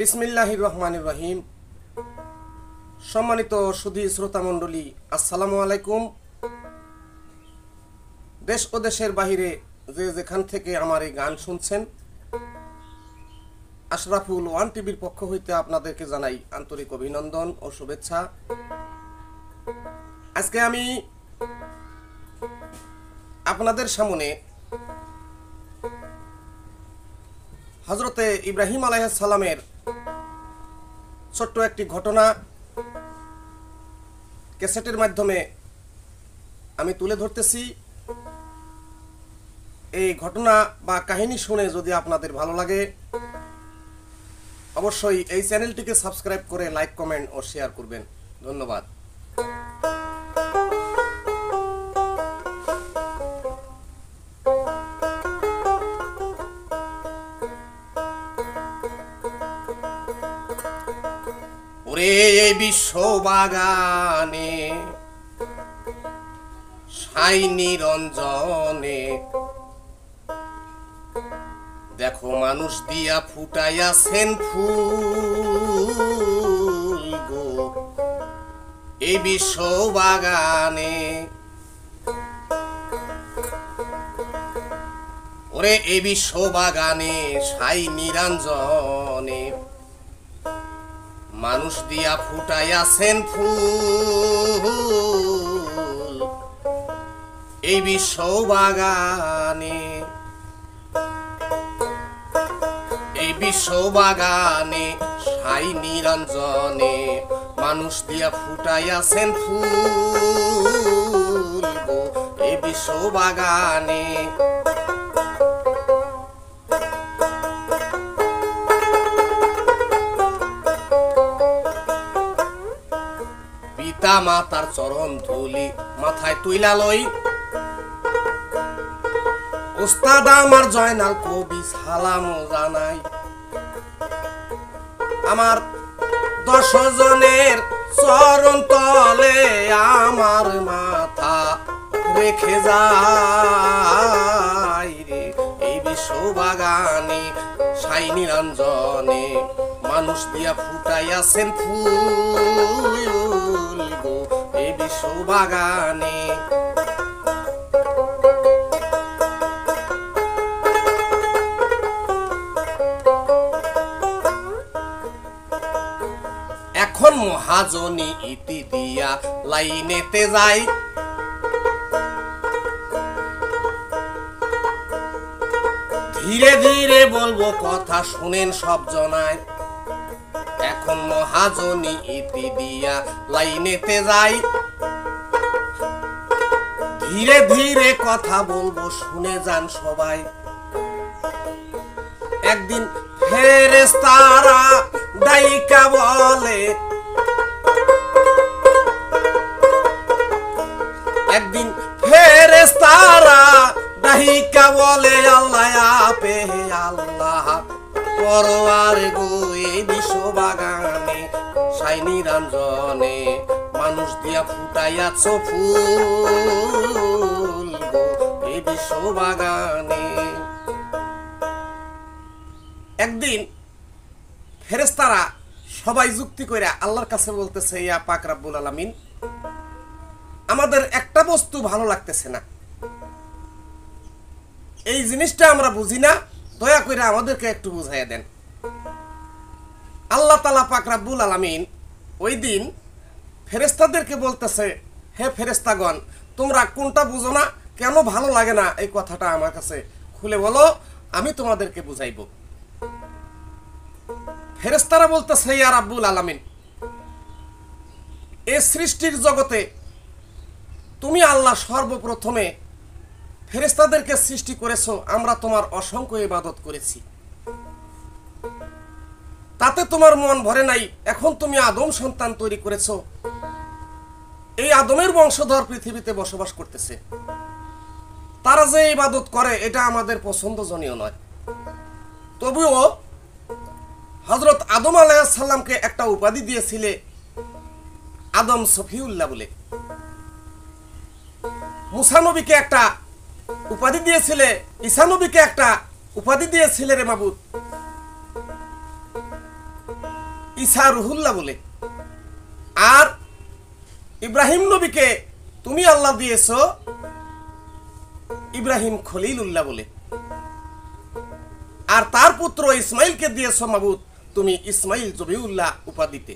বিসমিল্লাহির রহমানির রহিম। সম্মানিত সুধী শ্রোতা মণ্ডলী, আসসালামু আলাইকুম। দেশ ও দেশের বাহিরে যে যেখান থেকে আমার এই গান শুনছেন, আশরাফুল ওয়ান টিভির পক্ষ হইতে আপনাদেরকে জানাই আন্তরিক অভিনন্দন ও শুভেচ্ছা। আজকে আমি আপনাদের সামনে হযরতে ইব্রাহিম আলাইহিস সালামের ছোট্ট একটি ঘটনা ক্যাসেটের মাধ্যমে আমি তুলে ধরতেছি। এই ঘটনা বা কাহিনী শুনে যদি আপনাদের ভালো লাগে, অবশ্যই এই চ্যানেলটিকে সাবস্ক্রাইব করে লাইক, কমেন্ট ও শেয়ার করবেন। ধন্যবাদ। ওরে এই বিশ্ব বাগানে সাই নিরঞ্জনে দেখো মানুষ দিয়া ফুটাইয়াছেন ফুল গো এই বিশ্ব বাগানে। ওরে এই বিশ্ব বাগানে সাই নিরঞ্জনে মানুষ দিয়া ফুটাইয়াছেন ফুল এই বিশ্ব বাগানে। এই বিশ্ব বাগানে সাই নিরঞ্জনে মানুষ দিয়া ফুটাইয়াছেন ফুল গো এই বিশ্ব বাগানে। পিতা মাতার চরণ ধুলি মাথায় তুইলা লই, ওস্তাদ আমার জয়নাল কবি সালাম জানাই। আমার 10 জনের চরণ তলে আমার মাথা রেখে যাই রে এই বিশ্ব বাগানে সাই নিরঞ্জনে মানুষ দিয়া ফুটাইয়াছেন ফুল গো এই বিশ্ব বাগানে। এখন মহাজনী ইতি দিয়া লাইনেতে যাই, ধীরে ধীরে বলবো কথা শুনেন সব জনায়। এখন মহাজনী ইতি দিয়া লাইনেতে যাই, ধীরে ধীরে কথা বলবো শুনে যান সবাই। একদিন ফেরেশতারা ডাইকা বলে, একদিন ফেরেশতারা ডাইকা বলে আল্লাহ আপে আল্লাহ পরওয়ার গো এই বিশ্ব বাগানে সাই নিরঞ্জনে মানুষ দিয়া ফুটাইয়াছ ফুল গো এই বিশ্ব বাগানে। একদিন ফেরেশতারা সবাই যুক্তি কইরা আল্লাহর কাছে বলতেছে, ইয়া পাক রব্বুল আলামিন, আমাদের একটা বস্তু ভালো লাগতেছে না, এই জিনিসটা আমরা বুঝি না, দয়া করে আমাদেরকে একটু বুঝাইয়া দেন। আল্লাহ তাআলা পাক রব্বুল আলামিন ওই দিন ফেরেশতাদেরকে বলতেছে, হে ফেরেশতাগণ, তোমরা কোনটা বুঝো না, কেন ভালো লাগে না, এই কথাটা আমার কাছে খুলে বলো, আমি তোমাদেরকে বুঝাইব। ফেরেশতারা বলতেছে, ইয়া রাব্বুল আলামিন, এই সৃষ্টির জগতে তুমি আল্লাহ সর্বপ্রথমে ফেরেশতাদেরকে সৃষ্টি করেছো, আমরা তোমার অসংখ্য ইবাদত করেছি, তাতে তোমার মন ভরে নাই। এখন তুমি আদম সন্তান তৈরি করেছো, এই আদমের বংশধর পৃথিবীতে বসবাস করতেছে, তারা যে ইবাদত করে এটা আমাদের পছন্দজনীয় নয়। তবুও হযরত আদম আলাইহিস সালামকে একটা উপাধি দিয়েছিলে আদম সফিউল্লাহ বলে, মুসা নবীকে একটা উপাধি দিয়েছিলে, ঈসা নবীকে একটা উপাধি দিয়েছিলে রে মাবুদ। ঈসা রুহুল্লাহ বলে, আর ইব্রাহিম নবীকে তুমি আল্লাহ দিয়েছো ইব্রাহিম খলিলুল্লাহ বলে, আর তার পুত্র ইসমাইলকে দিয়েছো মাবুদ তুমি ইসমাইল জবিউল্লাহ উপাধিতে।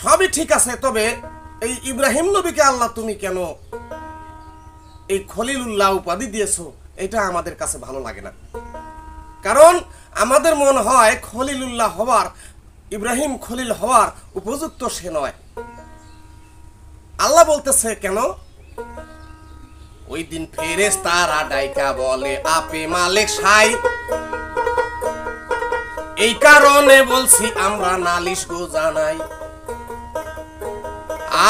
সবই ঠিক আছে, তবে এই ইব্রাহিম নবীকে আল্লাহ তুমি কেন এই খলিলুল্লাহ উপাধি দিয়েছো, এটা আমাদের কাছে ভালো লাগে না। কারণ আমাদের মন হয় খলিলুল্লাহ হওয়ার, ইব্রাহিম খলিল হওয়ার উপযুক্ত সে নয়। আল্লাহ বলতেছে কেন, ওই দিন ফেরেশতারা ডাইকা বলে আপে মালিক সাই, এই কারণে বলছি আমরা নালিশ গো জানাই।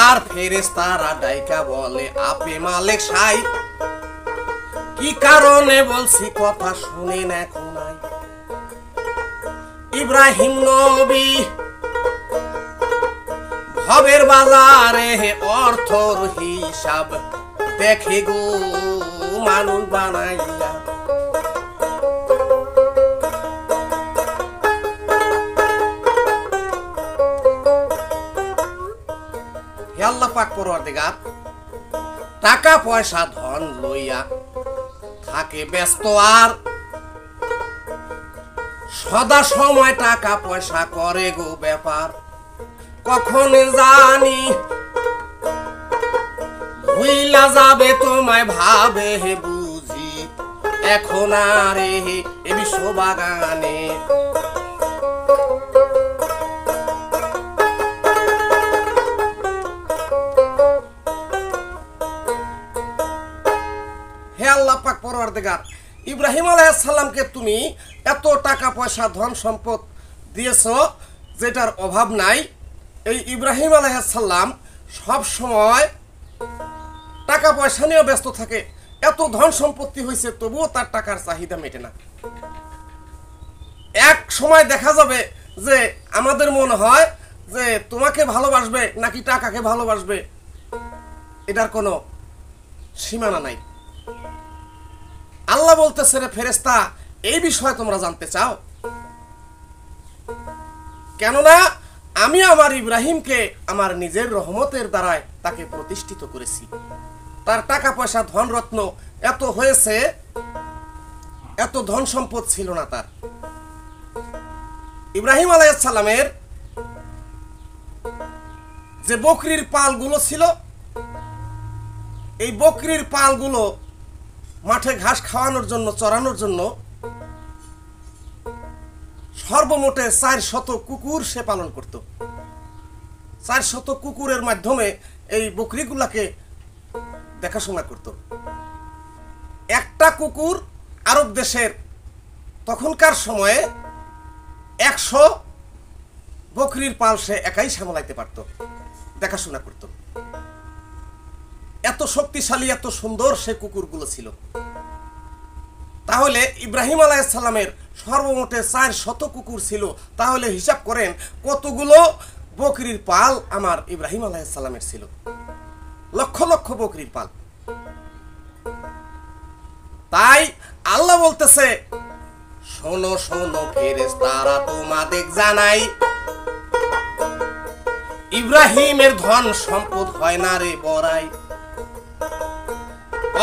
আর ফেরেশতারা ডাইকা বলে আপে মালিক সাই, কি কারণে বলছি কথা শুনেন এখন। ইব্রাহিম নবী ভবের বাজারে অর্থর হিসাব দেখে গো মানুষ বানাইয়া। হে আল্লাহ পাক পরওয়ারদিগার, টাকা পয়সা ধন লইয়া থাকে ব্যস্ত, আর সদা সময় টাকা পয়সা করে গো ব্যাপার। কখন জানি ভুইলা যাবে তোমায় ভাবে হে বুঝি, এখন আর এ বিশ্ব বাগানে। হে আল্লাহ পাক পরওয়ারদিগার, ইব্রাহিম আলাইহিস সালামকে তুমি এত টাকা পয়সা ধন সম্পদ দিয়েছো যেটার অভাব নাই। এই ইব্রাহিম আলাইহিস সালাম সব সময় টাকা পয়সা নিয়ে ব্যস্ত থাকে, এত ধন সম্পত্তি হয়েছে তবুও তার টাকার চাহিদা মেটে না। এক সময় দেখা যাবে যে আমাদের মনে হয় যে তোমাকে ভালোবাসবে নাকি টাকাকে ভালোবাসবে, এটার কোনো সীমানা নাই। আল্লাহ বলতেছে রে ফেরেশতা, এই বিষয়ে তোমরা জানতে চাও, কেননা আমি আমার ইব্রাহিমকে আমার নিজের রহমতের দ্বারায় তাকে প্রতিষ্ঠিত করেছি। তার টাকা পয়সা ধন রত্ন এত হয়েছে, এত ধন সম্পদ ছিল না তার। ইব্রাহিম আলাইহিস সালামের যে বকরির পালগুলো ছিল, এই বকরির পালগুলো মাঠে ঘাস খাওয়ানোর জন্য, চড়ানোর জন্য সর্বমোটে 400 কুকুর সে পালন করত। 400 কুকুরের মাধ্যমে এই বকরিগুলাকে দেখাশোনা করত। একটা কুকুর আরব দেশের তখনকার সময়ে 100 বকরির পাল সে একাই সামলাইতে পারত, দেখাশোনা করত। এত শক্তিশালী, এত সুন্দর সে কুকুরগুলো ছিল। তাহলে ইব্রাহিম আলাইহিস সালামের সর্বমোটে 400 কুকুর ছিল, তাহলে হিসাব করেন কতগুলো বকরির পাল আমার ইব্রাহিম আলাইহিস সালামের ছিল। লক্ষ লক্ষ বকরির পাল। তাই আল্লাহ বলতেছে, শোনো শোনো ফেরেশতারা তোমাদের জানাই, ইব্রাহিমের ধন সম্পদ হয় না রে বড়াই।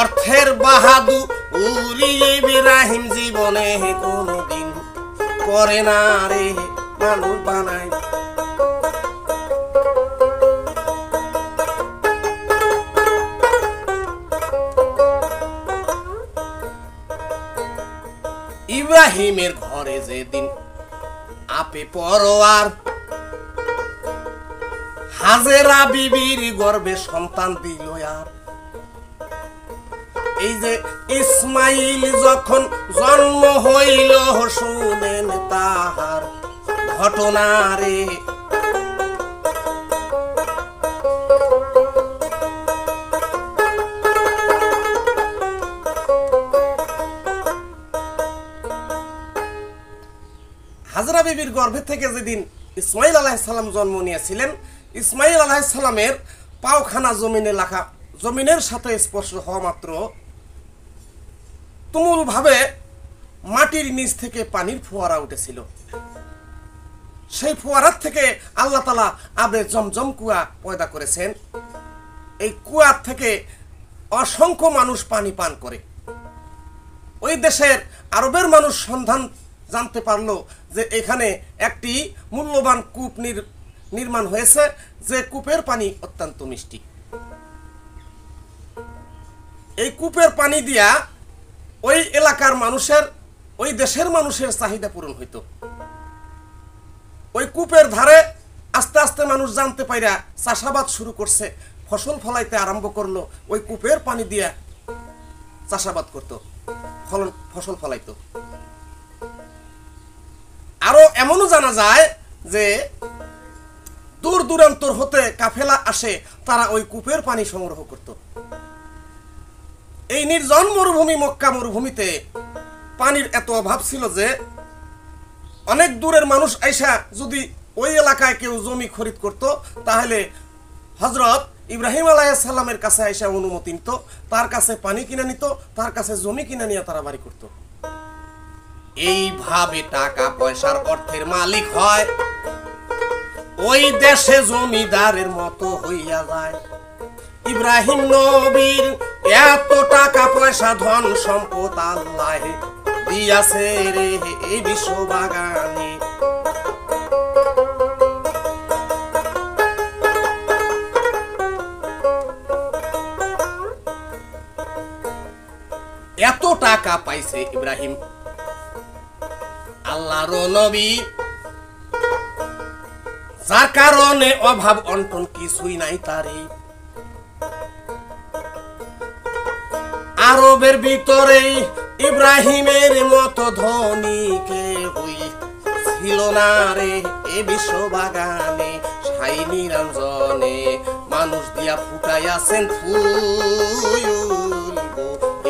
অর্থের বাহাদুরি ইব্রাহিম জীবনে কোনদিন করে না রে মানুষ বানাই। ইব্রাহিমের ঘরে যেদিন আপে পরোয়ার, হাজেরা বিবির গর্ভে সন্তান দিল আর। এই যে ইসমাইল যখন জন্ম হইল, শুনেন তাহার ঘটনা রে। হাজরা বিবির গর্ভে থেকে যেদিন ইসমাইল আলাইহিস সালাম জন্ম নিয়েছিলেন, ইসমাইল আলাইহিস সালামের পাওখানা জমিনে রাখা, জমিনের সাথে স্পর্শ হওয়া মাত্র তুমুল ভাবে মাটির নিচ থেকে পানির ফোয়ারা উঠেছিল। সেই ফোয়ারার থেকে আল্লাহ তাআলা আবে জমজম কুয়া পয়দা করেছেন। এই কুয়ার থেকে অসংখ্য মানুষ পানি পান করে। ওই দেশের আরবের মানুষ সন্ধান জানতে পারলো যে এখানে একটি মূল্যবান কূপ নির্মাণ হয়েছে, যে কূপের পানি অত্যন্ত মিষ্টি। এই কূপের পানি দিয়া ওই এলাকার মানুষের, ওই দেশের মানুষের চাহিদা পূরণ হইতো। ওই কূপের ধারে আস্তে আস্তে মানুষ জানতে পাইরা চাষাবাদ শুরু করছে, ফসল ফলাইতে আরম্ভ করলো। ওই কূপের পানি দিয়া চাষাবাদ করতো, ফসল ফলাইতো। আরো এমনও জানা যায় যে দূর দূরান্তর হতে কাফেলা আসে, তারা ওই কূপের পানি সংগ্রহ করত। এই নির্জন মরুভূমি মক্কা মরুভূমিতে পানির এত অভাব ছিল যে অনেক দূরের মানুষ আইসা যদি ওই এলাকায় কেউ জমি খরিদ করত, তাহলে হযরত ইব্রাহিম আলাইহিস সালামের কাছে আইসা অনুমতি নিত, তার কাছে পানি কিনে নিত, তার কাছে জমি কিনে নিয়ে তারা বাড়ি করত। এইভাবে টাকা পয়সার অর্থের মালিক হয়, ওই দেশে জমিদারের মতো হইয়া যায়। ইব্রাহিম নবীর এত টাকা পয়সা ধন সম্পদ আল্লাহ দিয়াছে রে এই বিশ্ব বাগানে। এত টাকা পাইছে ইব্রাহিম আল্লাহর নবী, যার কারণে অভাব অনটন কিছুই নাই তারে। আরবের ভিতরে ইব্রাহিমের মতো ধনী কেউই ছিল না রে এ বিশ্ব বাগানে। সাই নিরঞ্জনে মানুষ দিয়া ফুটাইয়াছেন ফুল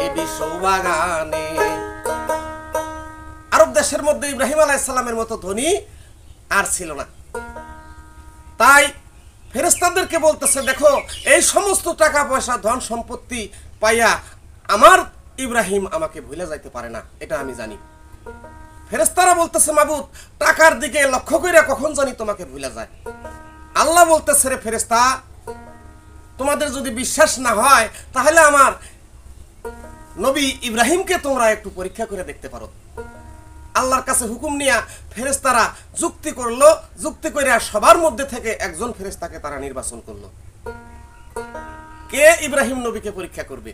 এ বিশ্ব বাগানে। আরব দেশের মধ্যে ইব্রাহিম আলাইহিস সালামের মতো ধনী আর ছিল না। তাই ফেরেশতাদেরকে বলতেছে, দেখো এই সমস্ত টাকা পয়সা ধন সম্পত্তি পাইয়া আমার ইব্রাহিম আমাকে ভুলে যাইতে পারে না, এটা আমি জানি। ফেরেশতারা বলতেছে, মাবুদ টাকার দিকে লক্ষ্য করে কখন জানি তোমাকে ভুলে যায়। আল্লাহ বলতেছে, রে ফেরেশতা, তোমাদের যদি বিশ্বাস না হয় তাহলে আমার নবী ইব্রাহিমকে তোমরা একটু পরীক্ষা করে দেখতে পারো। আল্লাহর কাছে হুকুম নিয়া ফেরেশতারা যুক্তি করলো, যুক্তি করে সবার মধ্যে থেকে একজন ফেরেশতাকে তারা নির্বাচন করলো। কে ইব্রাহিম নবীকে পরীক্ষা করবে?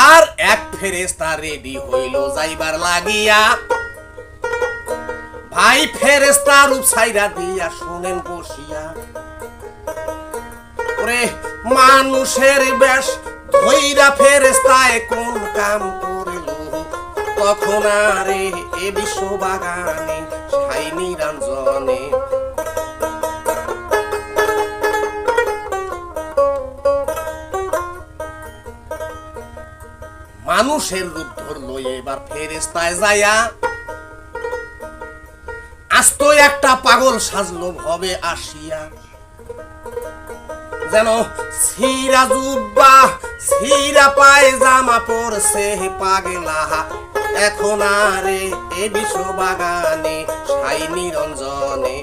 আর এক ফেরেশতা রেডি হইল যাইবার লাগিয়া। ভাই ফেরেশতা রূপ ছাইরা দিয়া শুনেন বসিয়া, ওরে মানুষের বেশ ধইরা ফেরেশতায় কোন কাম করিল, তখন আরে এ বিশ্ব বাগানে সাই নিরঞ্জনে। মানুষের রূপ ধরলো এবার ফেরেশতায় যায়া, আস্ত একটা পাগল সাজলো ভবে আসিয়া। যেন ছিঁড়া জুব্বা ছিঁড়া পায়জামা পরছে পাগলা, এখন আরে এ বিশ্ব বাগানে সাই নিরঞ্জনে।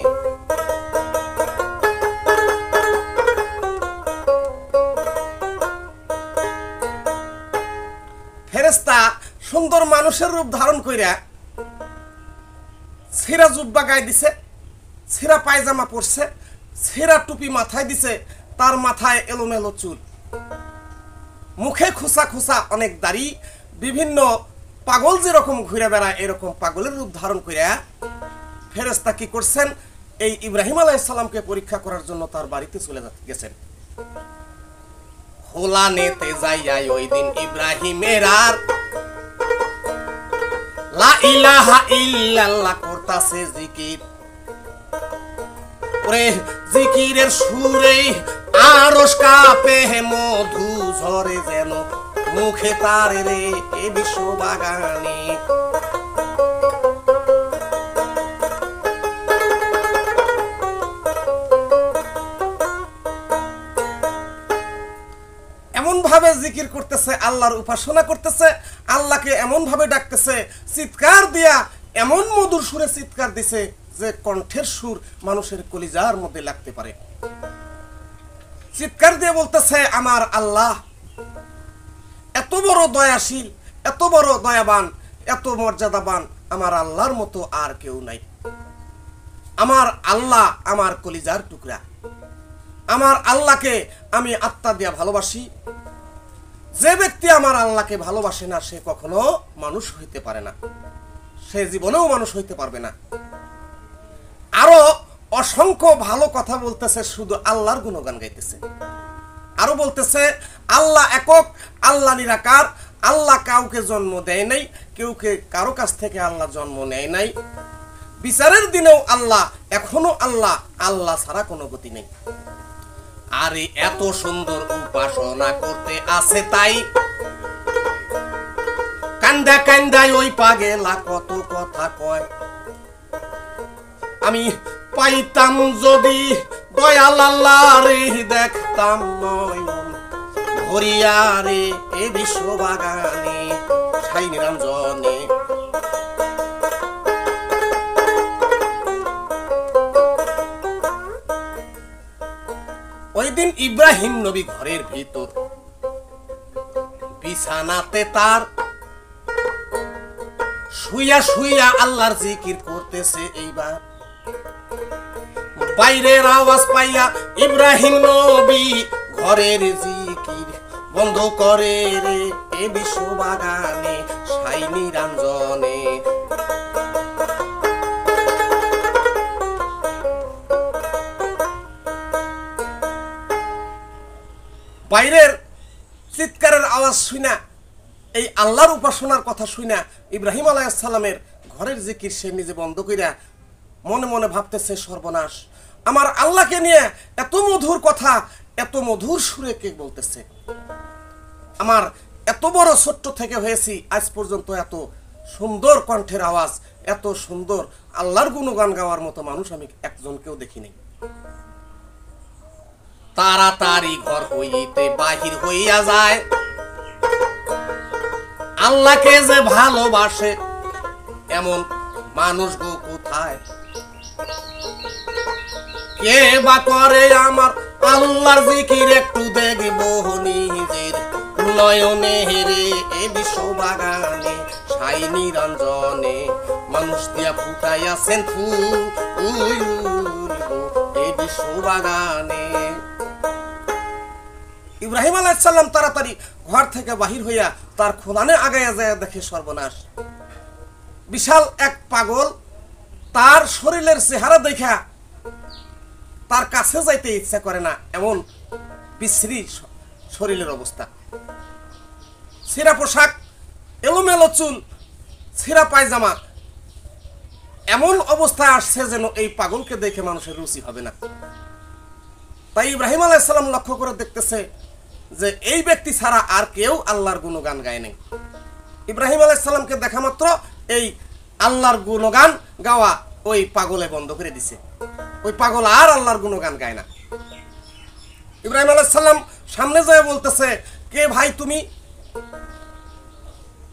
ফেরেশতা সুন্দর মানুষের রূপ ধারণ কইরা ছিঁড়া জুব্বা গায়ে দিছে, ছিঁড়া পায়জামা পরছে, ছিঁড়া টুপি মাথায় দিছে, তার মাথায় এলোমেলো চুল, মুখে খোসা খোসা অনেক দাড়ি, বিভিন্ন পাগল যেরকম ঘুরে বেড়ায় এরকম পাগলের রূপ ধারণ কইরা ফেরেশতা কি করছেন, এই ইব্রাহিম আলাইহিস সালামকে পরীক্ষা করার জন্য তার বাড়িতে চলে গেছেন। খোলা নেতে যাইয়া ওই দিন ইব্রাহিমের আর লা ইলাহা ইল্লাল্লাহ করতাছে জিকির। ওরে জিকিরের সুরে আরশ কাঁপে, মধু ঝরে যেন মুখে তার রে এ বিশ্ব বাগানে। এমন ভাবে জিকির করতেছে, আল্লাহর উপাসনা করতেছে, আল্লাহকে এমন ভাবে ডাকতেছে, চিৎকার দিয়া এমন মধুর সুরে চিৎকার দিছে যে কণ্ঠের সুর মানুষের কলিজার মধ্যে লাগতে পারে। চিৎকার দিয়ে বলতেছে, আমার আল্লাহ এত বড় দয়াশীল, এত বড় দয়াবান, এত মর্যাদাবান, আমার আল্লাহর মতো আর কেউ নাই। আমার আল্লাহ আমার কলিজার টুকরা, আমার আল্লাহকে আমি আত্মা দিয়া ভালোবাসি। যে ব্যক্তি আমার আল্লাহকে ভালোবাসে না সে কখনো মানুষ হইতে পারে না, সে জীবনেও মানুষ হইতে পারবে না। আরো অসংখ্য ভালো কথা বলতেছে, শুধু আল্লাহর গুণগান গাইতেছে। আরো বলতেছে, আল্লাহ একক, আল্লাহ নিরাকার, আল্লাহ কাউকে জন্ম দেয় নাই, কেউকে কারো কাছ থেকে আল্লাহ জন্ম নেয় নাই। বিচারের দিনেও আল্লাহ, এখনো আল্লাহ, আল্লাহ ছাড়া কোনো গতি নেই। আরে এত সুন্দর উপাসনা করতে আছে তাই কান্দা কান্দায় ওই পাগেলা কত কথা কয়। আমি পাইতাম যদি দয়াল আল্লাহ রে, দেখতাম নয়ন ভরিয়া রে এ বিশ্ববাগানে ছাই নিরঞ্জনে। ওই দিন ইব্রাহিম নবী ঘরের ভিতর বিছানাতে তার শুইয়া শুইয়া আল্লাহর জিকির করতেছে। এইবার বাইরের আওয়াজ পাইয়া ইব্রাহিম নবী ঘরের জিকির বন্ধ করে রে এ বিশ্ববাগানে ছাই নিরঞ্জনে। বাইরের চিৎকারের আওয়াজ শুনা, এই আল্লাহর উপাসনার কথা শুনা ইব্রাহিম আলাইহিস সালামের ঘরের জিকির সে নিজে বন্ধ কইরা মনে মনে ভাবতেছে, সর্বনাশ, আমার আল্লাহকে নিয়ে এত মধুর কথা এত মধুর সুরে কে বলতেছে। আমার এত বড় ছোট্ট থেকে হয়েছি, আজ পর্যন্ত এত সুন্দর কণ্ঠের আওয়াজ, এত সুন্দর আল্লাহর গুণগান গাওয়ার মতো মানুষ আমি একজনকেও দেখিনি। তাড়াতাড়ি ঘর হইতে বাহির হইয়া যায়, আল্লাহকে যে ভালোবাসে এমন মানুষ গো কোথায়? কে বা করে আমার আল্লাহর জিকির, একটু দেখবো নিজের নয়নে রে এ বিশ্ববাগানে ছাই নিরঞ্জনে। মানুষ দিয়া ফুটাইয়াছেন ফুল এ বিশ্ববাগানে। ইব্রাহিম আলাইহিস সালাম তাড়াতাড়ি ঘর থেকে বাহির হইয়া তার খোলানে আগাইয়া যায়, দেখে সর্বনাশ, বিশাল এক পাগল, তার শরীরের চেহারা দেখা তার কাছে যাইতে ইচ্ছা করে না, এমন বিশ্রী শরীরের অবস্থা। ছিঁড়া পোশাক, এলোমেলো চুল, ছিঁড়া পায়জামা, এমন অবস্থায় আসছে যেন এই পাগলকে দেখে মানুষের রুচি হবে না। তাই ইব্রাহিম আলাইহিস সালাম লক্ষ্য করে দেখতেছে যে এই ব্যক্তি ছাড়া আর কেউ আল্লাহর গুণগান গায় নাই। ইব্রাহিম আলাইহিস সালামকে দেখা মাত্র এই আল্লাহর গুণগান গাওয়া ওই পাগলে বন্ধ করে দিছে। ওই পাগল আর আল্লাহর গুণগান গায় না। ইব্রাহিম আলাইহিস সালাম সামনে যায় বলতেছে, কে ভাই তুমি?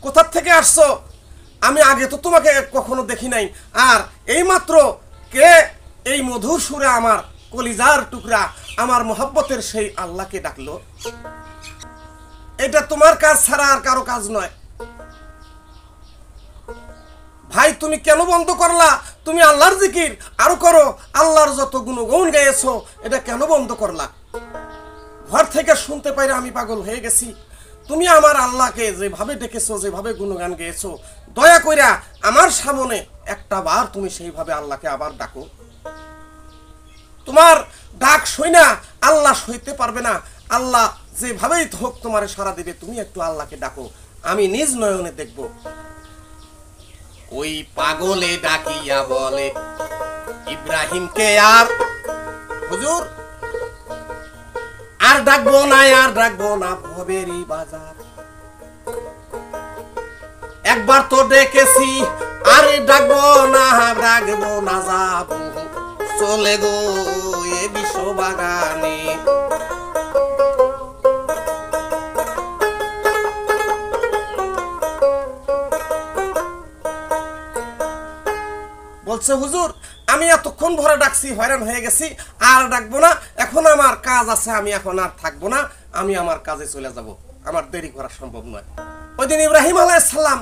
কোথা থেকে আসছো? আমি আগে তো তোমাকে কখনো দেখি নাই, আর এই মাত্র কে এই মধুর সুরে আমার কলিজার টুকরা, আমার মোহাব্বতের সেই আল্লাহকে ডাকলো? এটা তোমার কাজ ছাড়া আর কারো কাজ নয়। ভাই তুমি কেন বন্ধ করলা? তুমি আল্লাহর জিকির আরো করো, আল্লাহর যত গুণগান গাইছো এটা কেন বন্ধ করলা? ঘর থেকে শুনতে পাইরা আমি পাগল হয়ে গেছি। তুমি আমার আল্লাহকে যেভাবে ডেকেছো, যেভাবে গুণগান গেয়েছো, দয়া কইরা আমার সামনে একটা বার তুমি সেইভাবে আল্লাহকে আবার ডাকো। তোমার ডাক শুইনা আল্লাহ সইতে পারবে না, আল্লাহ যেভাবেই হোক তোমার সাড়া দিবে। তুমি একটু আল্লাহকে ডাকো, আমি নিজ নয়নে দেখব। ওই পাগলে ডাকিয়া বলে ইব্রাহিমকে, আর হুজুর আর ডাকবো না, আর ডাকবো না ভবেরই বাজার। একবার তো ডেকেছি, আরে ডাকবো না, ডাকবো না, যাবো চলে গো এ বিশ্ববাগানে। বলছে হুজুর আমি এতক্ষণ ভরে ডাকছি, হয়রান হয়ে গেছি, আর ডাকবো না, এখন আমার কাজ আছে, আমি এখন আর থাকবো না, আমি আমার কাজে চলে যাব, আমার দেরি করা সম্ভব নয়। ওই দিন ইব্রাহিম আলাইহিস সালাম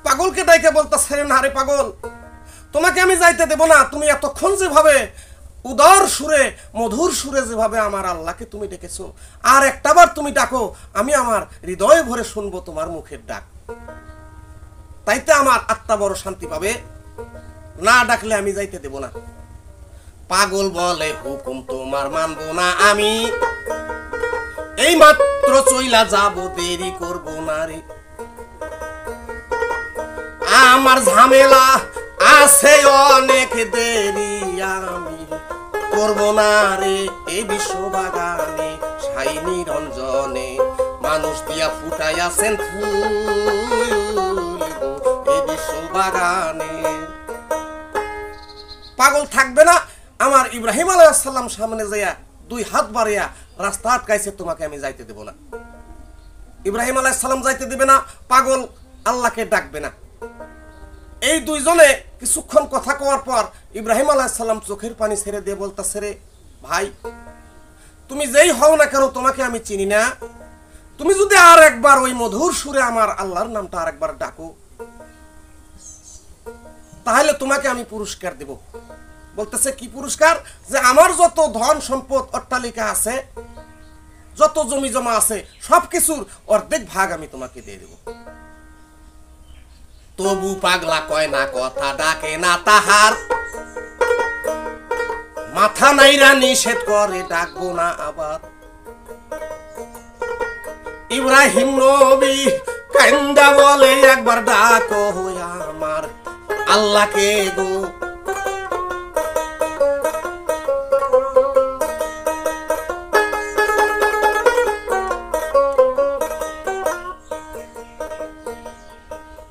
পাগলকে ডাইকে বলতেছে, না রে পাগল, তোমাকে আমি যাইতে দেব না, তুমি এতক্ষণ যেভাবে উদার সুরে মধুর সুরে যেভাবে আমার আল্লাহকে তুমি ডেকেছো, আর একটাবার তুমি ডাকো, আমি আমার হৃদয় ভরে শুনবো তোমার মুখের ডাক, তাইতে আমার আত্মা বড় শান্তি পাবে, না ডাকলে আমি যাইতে দেব না। পাগল বলে হুকুম তোমার মানবো না আমি, এই মাত্র চইলা যাব, দেরি করব না রে, আমার ঝামেলা আছে অনেক, দেরি আমি করব না রে, এই বিশ্ববাগানে সাই নিরঞ্জনে মানুষ দিয়া ফুটাইয়াছেন ফুল, এই বিশ্ববাগানে। পাগল থাকবে না, আমার ইব্রাহিম আলাইহিস সালাম সামনে যাইয়া দুই হাত বাড়িয়া রাস্তা আটকাইছে, তোমাকে আমি যাইতে দেব না। ইব্রাহিম আলাইহিস সালাম যাইতে দিবে না, পাগল আল্লাহকে ডাকবে না। এই দুইজনে কিছুক্ষণ কথা কওয়ার পর ইব্রাহিম আলাইহিস সালাম চোখের পানি ছেড়ে দিয়ে বলতাছে, রে ভাই, তুমি যেই হও না কেন, তোমাকে আমি চিনি না, তুমি যদি আর একবার ওই মধুর সুরে আমার আল্লাহর নামটা আর একবার ডাকো, তাহলে তোমাকে আমি পুরস্কার দেব। বলতেছে কি পুরস্কার? যে আমার যত ধন সম্পদ অট্টালিকা আছে, যত জমি জমা আছে, সবকিছুর অর্ধেক ভাগ আমি তোমাকে দিয়ে দেব। তবু পাগলা কয় না কথা, ডাকে না তাহার মাথা নাইরা নিষেধ করে, ডাকবো না আবার। ইব্রাহিম নবী কান্দা বলে, একবার ডাকো আমার আল্লাহকে গো।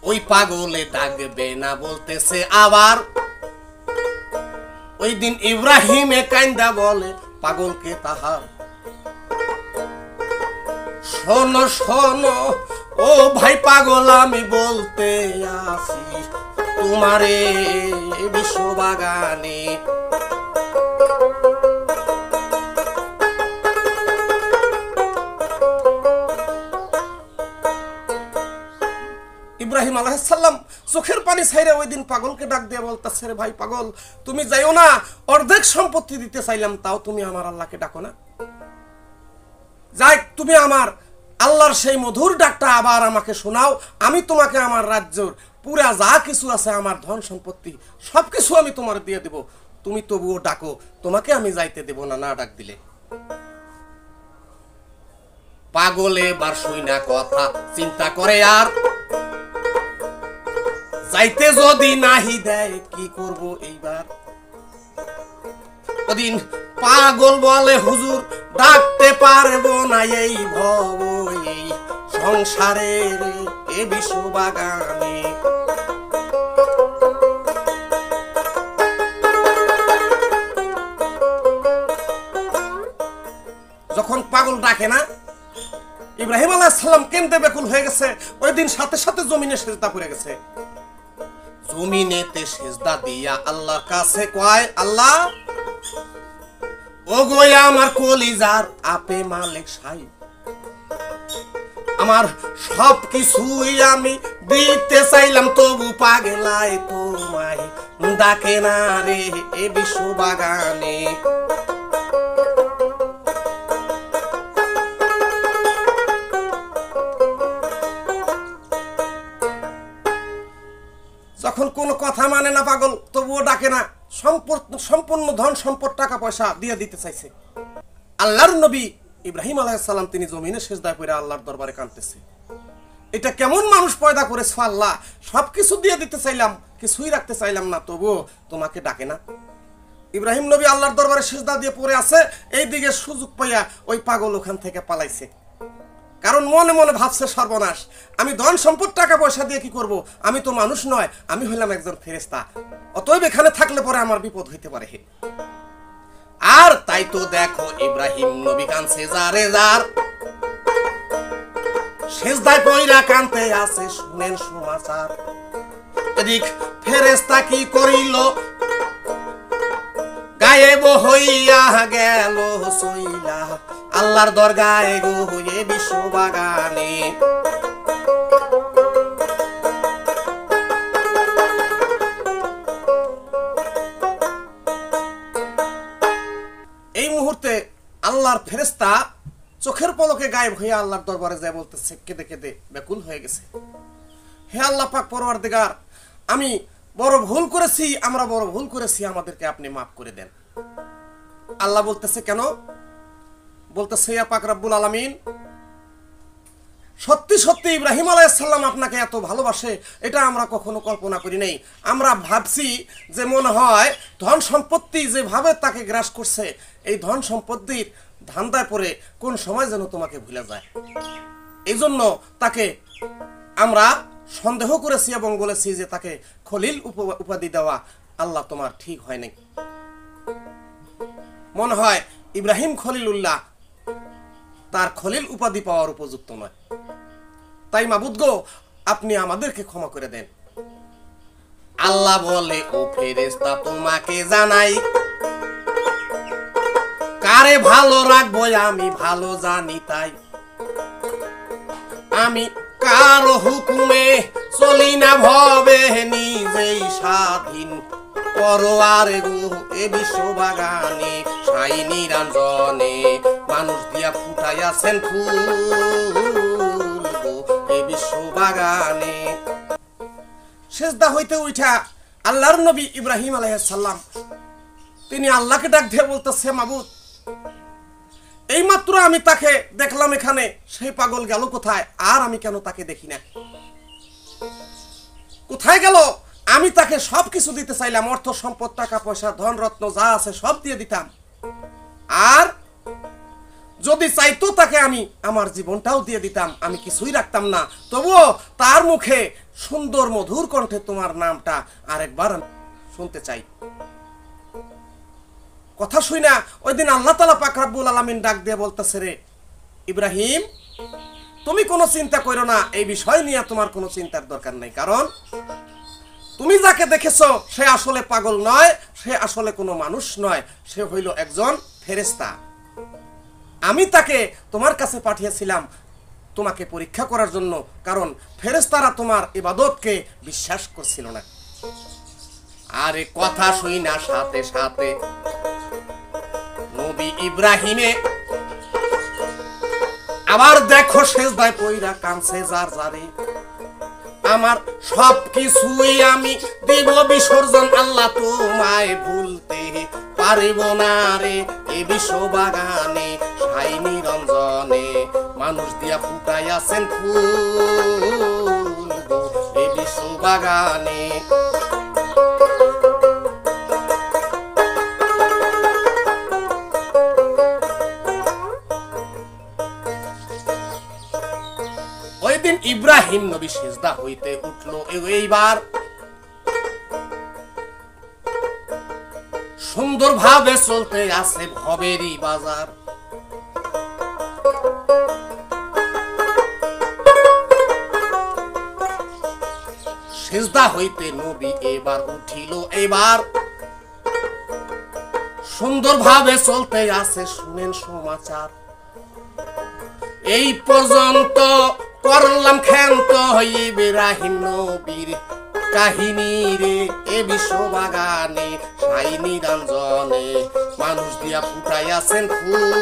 ওই পাগলে ডাকবে না বলতেছে আবার। ওই দিন ইব্রাহিমে কান্দা বলে পাগলকে তাহার, শোনো শোনো ও ভাই পাগল, আমি বলতে আসি তোমারে বিশ্ববাগানে। ইব্রাহিম আলাইহিস সালাম চোখের পানি ছাইরে ওই দিন পাগলকে ডাক দিয়ে বলতেছে, রে ভাই পাগল, তুমি যাইও না, অর্ধেক সম্পত্তি দিতে চাইলাম, তাও তুমি আমার আল্লাহকে ডাকো না। যাই, তুমি আমার আল্লাহর সেই মধুর ডাকটা আবার আমাকে শোনাও, আমি তোমাকে আমার রাজ্যের পুরা যা কিছু আছে, আমার ধন সম্পত্তি সবকিছু আমি তোমার দিয়ে দেব, তুমি তবুও ডাকো, তোমাকে আমি যাইতে দেব না, না ডাক দিলে। পাগলে এবার শুই না কথা, চিন্তা করে আর যাইতে যদি নাহি দেয়, কি করব এইবার। ওদিন পাগল বলে, হুজুর ডাকতে পারবো না, এই ভব এই সংসারের এ বিশ্ববাগানে। যখন পাগল ডাকে না, ইব্রাহিম আলাইহিস সালাম কেন্দে বেকুল হয়ে গেছে। ওই দিন সাথে সাথে জমিনে সেজদা পড়ে গেছে। জমিনেতে সেজদা দিয়া আল্লাহর কাছে কয়, আল্লাহ ও গো আমার কলিজার আপে মালিক সাই, আমার সব কিছুই আমি দিতে চাইলাম, তবু পাগলাই তোমায় ডাকে না রে এ বিশ্ববাগানে। যখন কোনো কথা মানে না পাগল, তবুও ডাকে না, সম্পূর্ণ ধন সম্পদ টাকা পয়সা দিয়ে দিতে চাইছে। আল্লাহর নবী ইব্রাহিম আলাইহিস সালাম তিনি জমিনে সিজদায় পড়ে আল্লাহর দরবারে কাঁদতেছে, এটা কেমন মানুষ পয়দা করেছো আল্লাহ, সবকিছু দিয়ে দিতে চাইলাম, কিছুই রাখতে চাইলাম না, তবুও তোমাকে ডাকে না। ইব্রাহিম নবী আল্লাহর দরবারে সিজদা দিয়ে পড়ে আছে, এইদিকে সুযোগ পাইয়া ওই পাগল ওখান থেকে পালাইছে। কারণ মনে মনে ভাবছে, সর্বনাশ, আমি ধন সম্পদ টাকা পয়সা দিয়ে কি করব, আমি তো মানুষ নয়, আমি হইলাম একজন ফেরেশতা, অতএব এখানে থাকলে পরে আমার বিপদ হইতে পারে। আর তাই তো দেখো ইব্রাহিম নবী কাঁদছে যারে যার, সিজদায় পইরা কাঁদতে আছে, শুনেন সমাচার। এদিক ফেরেশতা কি করিল, গায়েব হইয়া গেল সইলা আল্লাহর দরগায় গো এ বিশ্ব বাগানে। এই মুহূর্তে আল্লাহর ফেরেশতা চোখের পলকে গায়েব হইয়া আল্লাহর দরবারে যায় বলতেছে কেঁদে কেঁদে ব্যাকুল হয়ে গেছে, হে আল্লাহ পাক পরওয়ারদিগার, আমি বড় ভুল করেছি, আমরা বড় ভুল করেছি, আমাদেরকে আপনি মাফ করে দেন। আল্লাহ বলতেছে কেন? বলতেছে ইয়া পাক রব্বুল আলামিন, সত্যি সত্যি ইব্রাহিম আলাইহিস সালাম আপনাকে এত ভালোবাসে এটা আমরা কখনো কল্পনা করি নাই। আমরা ভাবছি যে মনে হয় ধন সম্পত্তি যেভাবে তাকে গ্রাস করছে, এই ধন সম্পত্তির ধান্দায় পড়ে কোন সময় যেন তোমাকে ভুলে যায়। এই জন্য তাকে আমরা সন্দেহ করেছি এবং বলেছি যে তাকে খলিল উপাধি দেওয়া আল্লাহ তোমার ঠিক হয় নাই। মনে হয় ইব্রাহিম খলিলুল্লাহ তার খলিল উপাধি পাওয়ার উপযুক্ত নয়। তাই মাবুদ গো, আপনি আমাদেরকে ক্ষমা করে দেন। আল্লাহ বলে ও ফেরেশতা তোমাকে জানাই, কারে ভালো রাখবো আমি ভালো জানি, তাই আমি কারো হুকুমে চলি না ভবে, নিজেই স্বাধীন পরোয়ারে গো এ বিশ্ব বাগানে। সাই নিরঞ্জনে মানুষ দিয়া ফুটাইয়াছেন ফুল গো এ বিশ্ব বাগানে। সেজদা হইতে উঠা আল্লাহর নবী ইব্রাহিম আলাইহিস সালাম তিনি আল্লাহকে ডাক দিয়ে বলতেছে, মাবুদ, এইমাত্র আমি তাকে দেখলাম এখানে, সেই পাগল গেল কোথায়? আর আমি কেন তাকে দেখি না? কোথায় গেল? আমি তাকে সবকিছু দিতে চাইলাম, অর্থ সম্পদ, টাকা পয়সা, ধন রত্ন যা আছে সব দিয়ে দিতাম, আর যদি চাইতো তাকে আমি আমার জীবনটাও দিয়ে দিতাম, আমি কিছুই রাখতাম না। তবুও তার মুখে সুন্দর মধুর কণ্ঠে তোমার নামটা আরেকবার শুনতে চাই। কথা শুই না ওই দিন আল্লাহ তাআলা পাক রব্বুল আলামিন ডাক দিয়ে বলতেছে, রে ইব্রাহিম, তুমি কোনো চিন্তা করো না, এই বিষয় নিয়ে তোমার কোনো চিন্তার দরকার নাই। কারণ তুমি যাকে দেখেছো সে আসলে পাগল নয়, সে আসলে কোনো মানুষ নয়, সে হইল একজন ফেরেশতা। আমি তাকে তোমার কাছে পাঠিয়েছিলাম তোমাকে পরীক্ষা করার জন্য, কারণ ফেরেশতারা তোমার ইবাদতকে বিশ্বাস করছিল না। আরে কথা শুই না সাথে সাথে নবী ইব্রাহিমে আবার দেখো সেজদায় পইরা কাঁদছে যার যারে, আমার সব কিছুই আমি দিব বিসর্জন, আল্লাহ তোমায় ভুলতে পারিব না রে এ বিশ্ব বাগানে। সাই নিরঞ্জনে মানুষ দিয়া ফুটাইয়াছেন ফুল এ বিশ্ব বাগানে। ওই দিন ইব্রাহিম নবী সিজদা হইতে উঠলো, এইবার সুন্দরভাবে চলতে আছে ভবেরই বাজার। সিজদা হইতে নবী এবার উঠিল, এবার সুন্দরভাবে চলতে আছে, শুনেন সমাচার। এই পর্যন্ত করলাম ক্ষান্ত ইব্রাহিম নবীর কাহিনী রে এ বিশ্ব বাগানে। সাই নিরঞ্জনে মানুষ দিয়া ফুটাইয়াছেন ফুল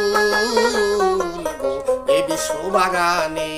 এ বিশ্ব বাগানে।